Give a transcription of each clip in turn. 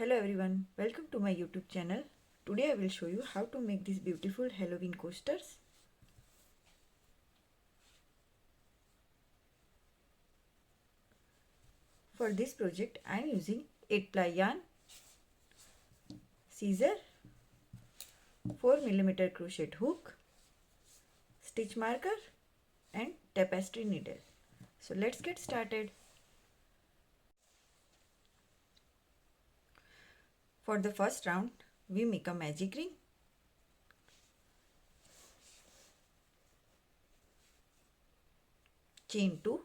Hello everyone, welcome to my YouTube channel. Today I will show you how to make these beautiful Halloween coasters. For this project I am using 8-ply yarn, scissor, 4mm crochet hook, stitch marker and tapestry needle. So let's get started. For the first round we make a magic ring. Chain 2.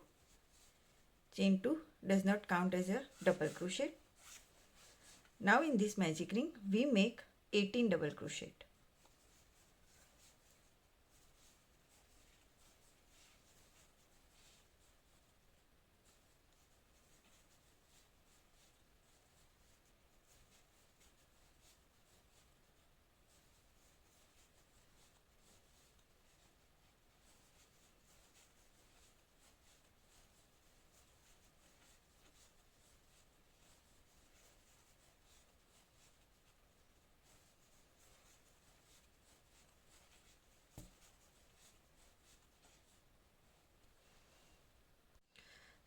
Chain 2 does not count as a double crochet. Now in this magic ring we make 18 double crochet.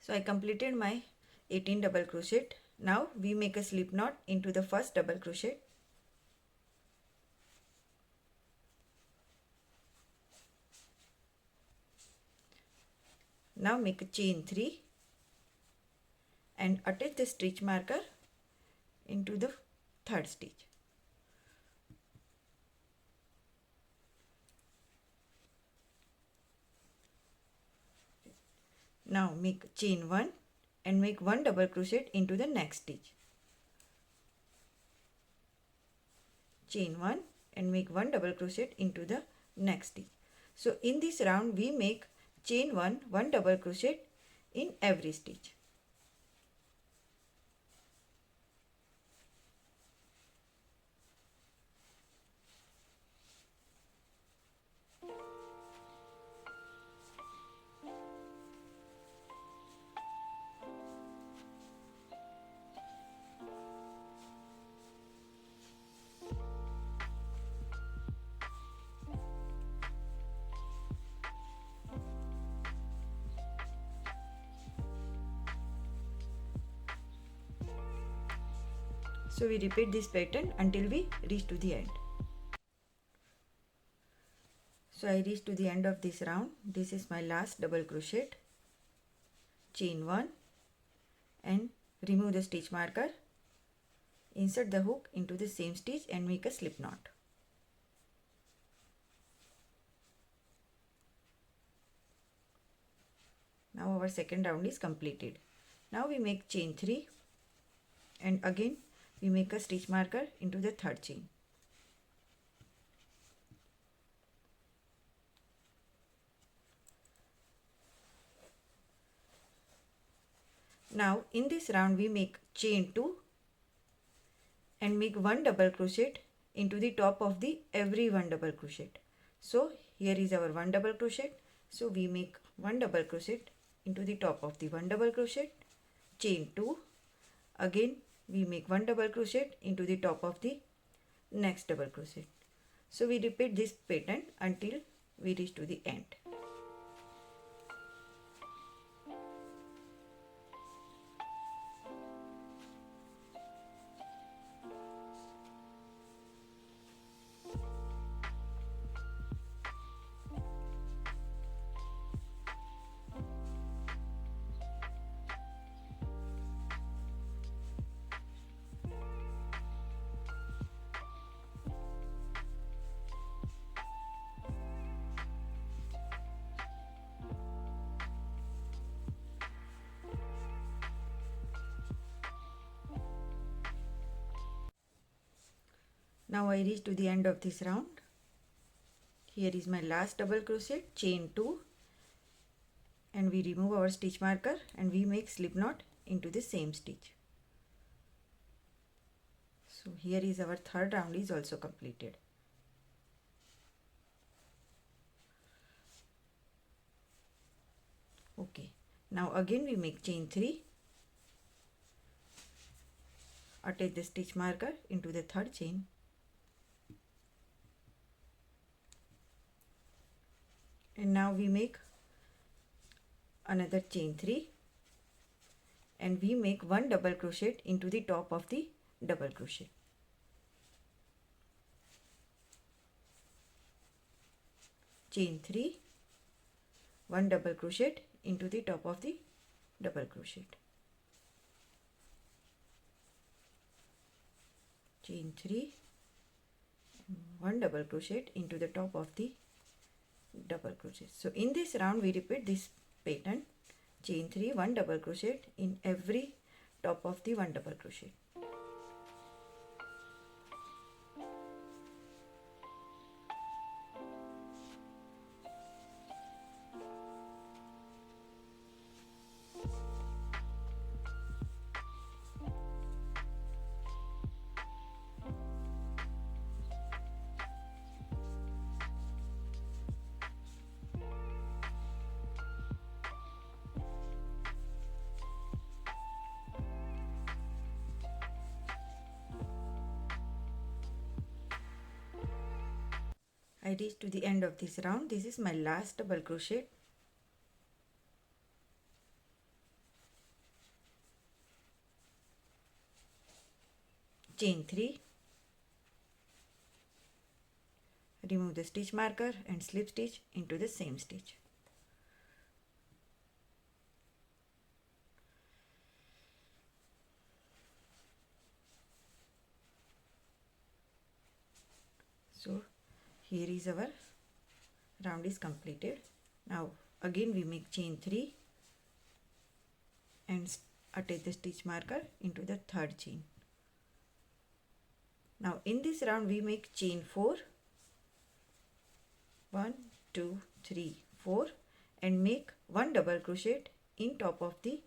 So I completed my 18 double crochet. Now we make a slip knot into the first double crochet. Now make a chain 3 and attach the stitch marker into the third stitch. Now make chain 1 and make 1 double crochet into the next stitch. Chain 1 and make 1 double crochet into the next stitch. So in this round we make chain 1, 1 double crochet in every stitch. So we repeat this pattern until we reach to the end. So I reached to the end of this round. This is my last double crochet. Chain 1 and remove the stitch marker. Insert the hook into the same stitch and make a slip knot. Now our second round is completed. Now we make chain 3 and again we make a stitch marker into the third chain. Now in this round we make chain 2 and make 1 double crochet into the top of the every 1 double crochet. So here is our 1 double crochet. So we make 1 double crochet into the top of the 1 double crochet, chain 2, again we make 1 double crochet into the top of the next double crochet. So we repeat this pattern until we reach to the end. Now I reach to the end of this round. Here is my last double crochet, chain 2 and we remove our stitch marker and we make slip knot into the same stitch. So here is our third round is also completed. Okay, now again we make chain 3, attach the stitch marker into the third chain, and now we make another chain 3 and we make 1 double crochet into the top of the double crochet. Chain 3, 1 double crochet into the top of the double crochet. Chain 3, 1 double crochet into the top of the double crochet. So in this round we repeat this pattern, chain 3, 1 double crochet in every top of the 1 double crochet. I reached to the end of this round. This is my last double crochet. Chain 3, remove the stitch marker and slip stitch into the same stitch. So here is our round is completed. Now again we make chain 3 and attach the stitch marker into the third chain. Now in this round we make chain 4, 1, 2, 3, 4 and make 1 double crochet in top of the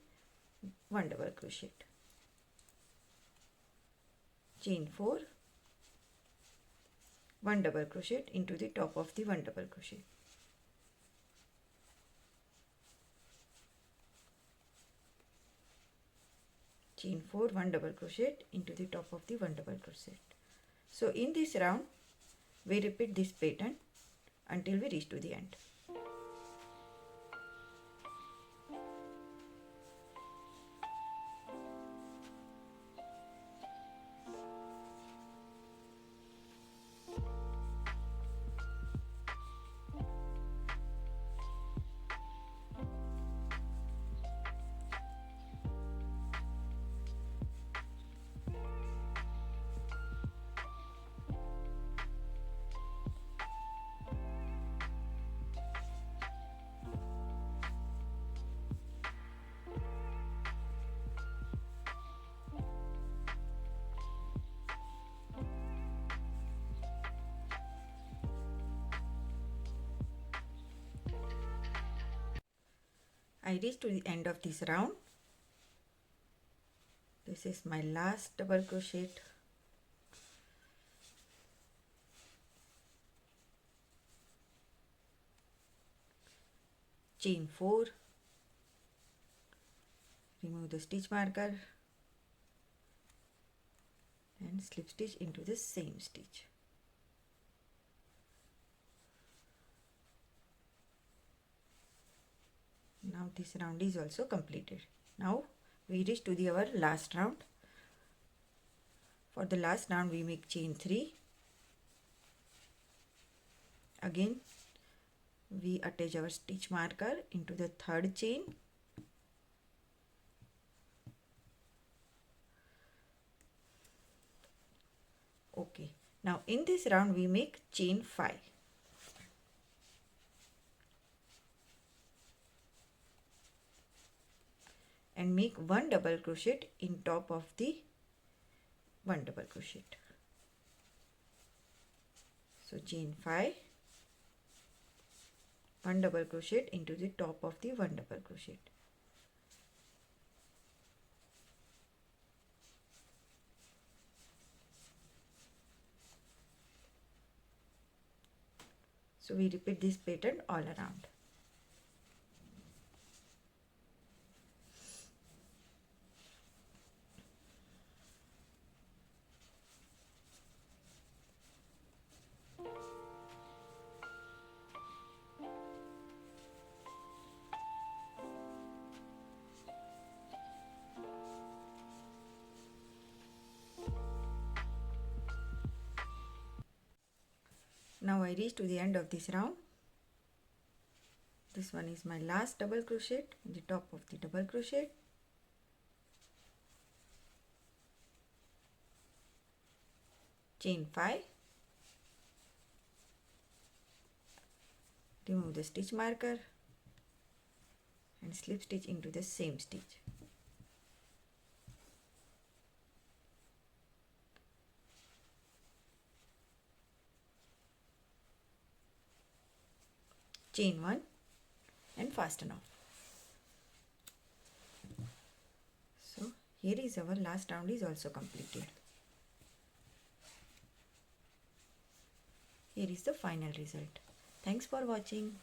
1 double crochet. Chain 4, 1 double crochet into the top of the 1 double crochet. Chain 4, 1 double crochet into the top of the 1 double crochet. So in this round we repeat this pattern until we reach to the end. I reached to the end of this round. This is my last double crochet. Chain 4, remove the stitch marker and slip stitch into the same stitch. Now this round is also completed. Now we reach to the our last round. For the last round we make chain 3. Again we attach our stitch marker into the third chain. Okay, now in this round we make chain 5. And make 1 double crochet in top of the 1 double crochet. So chain 5, 1 double crochet into the top of the 1 double crochet. So we repeat this pattern all around. Now I reach to the end of this round. This one is my last double crochet in the top of the double crochet. Chain 5. Remove the stitch marker and slip stitch into the same stitch. Chain 1 and fasten off. So here is our last round is also completed. Here is the final result. Thanks for watching.